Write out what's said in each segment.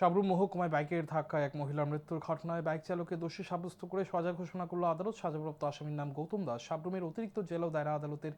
সাবরুম মহকুমায় বাইকের ধাক্কায় এক মহিলার মৃত্যুর ঘটনায় বাইক চালককে দোষী সাব্যস্ত করে সাজা ঘোষণা করল আদালত। সাজাপ্রাপ্ত আসামির নাম গৌতম দাস। সাবরুমের অতিরিক্ত জেলা ও দায়রা আদালতের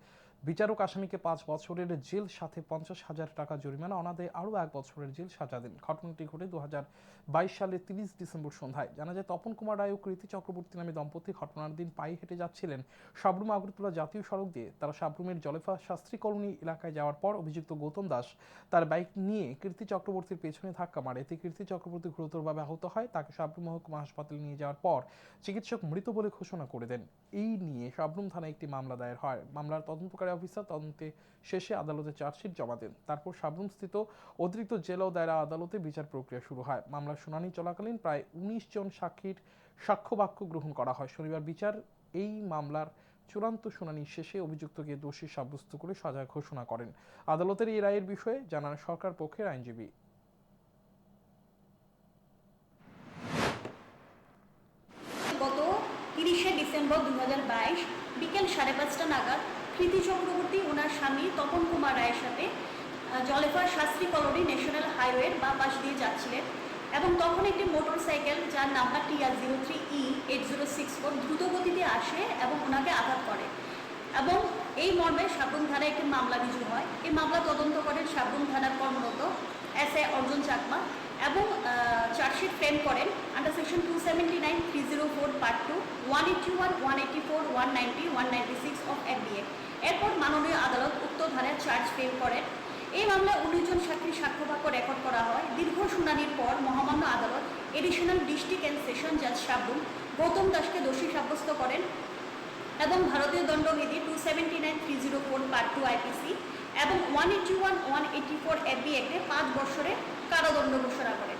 বিচারক আসামিকে 5 বছরের জেল সাথে 50,000 টাকা জরিমানা অনাদায়ে আরও 1 বছরের জেল সাজা দেন। ঘটনাটি ঘটে 2022 সালের 30 ডিসেম্বর সন্ধ্যায়। জানা যায়, তপন কুমার রায় ও কৃতি চক্রবর্তী নামে দম্পতি ঘটনার দিন পায়ে হেঁটে যাচ্ছিলেন সাবরুম আগরতলা জাতীয় সড়ক দিয়ে। তারা সাবরুমের জলেফা শাস্ত্রী কলোনি এলাকায় যাওয়ার পর অভিযুক্ত গৌতম দাস তার বাইক নিয়ে কৃতি চক্রবর্তীর পেছনে ধাক্কা মারে। এতে কৃতি চক্রবর্তী গুরুতরভাবে আহত হয়। তাকে সাবরুম মহকুমা হাসপাতালে নিয়ে যাওয়ার পর চিকিৎসক মৃত বলে ঘোষণা করে দেন। এই নিয়ে সাবরুম থানায় একটি মামলা দায়ের হয়। মামলার তদন্তকারী অফিসার তদন্তে শেষে আদালতে চার্জশিট জমা দেন। তারপর সাবরুম স্থিত অতিরিক্ত জেলা ও দায়রা আদালতে বিচার প্রক্রিয়া শুরু হয়। মামলার শুনানি চলাকালীন প্রায় 19 জন সাক্ষীর সাক্ষ্য বাক্য গ্রহণ করা হয়। শনিবার বিচার এই মামলার চূড়ান্ত শুনানি শেষে অভিযুক্তকে দোষী সাব্যস্ত করে সাজা ঘোষণা করেন। আদালতের এই রায়ের বিষয়ে জানান সরকার পক্ষের আইনজীবী। গত 30শে ডিসেম্বর 2022 বিকেল 5:30টা নাগাদ কৃতি চক্রবর্তী ওনার স্বামী তপন কুমার রায়ের সাথে জলেফার শাস্ত্রী কলোনি ন্যাশনাল হাইওয়ের বা পাশ দিয়ে যাচ্ছিলেন এবং তখন একটি মোটরসাইকেল যার নাম্বার TR03E8064 দ্রুত গতিতে আসে এবং ওনাকে আঘাত করে এবং এই মর্মে সাবরুম থানায় একটি মামলা রুজু হয়। এই মামলা তদন্ত করেন সাবরুম থানার কর্মরত SI অর্জুন চাকমা এবং চার্জশিট ফ্রেম করেন under section 279, 304, part 2, 181, 184, 190, 196 of FBA। এরপর মাননীয় আদালত উক্ত ধারায় চার্জ ফ্রেম করেন। এই মামলায় 19 জন সাক্ষীর সাক্ষ্য বাক্য রেকর্ড করা হয়। দীর্ঘ শুনানির পর মহামান্য আদালত এডিশনাল ডিস্ট্রিক্ট অ্যান্ড সেশন জাজ সাবরুম গৌতম দাসকে দোষী সাব্যস্ত করেন এবং ভারতীয় দণ্ডবিধি 279, 304, পার্ট 2 IPC এবং 181, 184 FB অ্যাক্টে 5 বছরের কারাদণ্ড ঘোষণা করেন।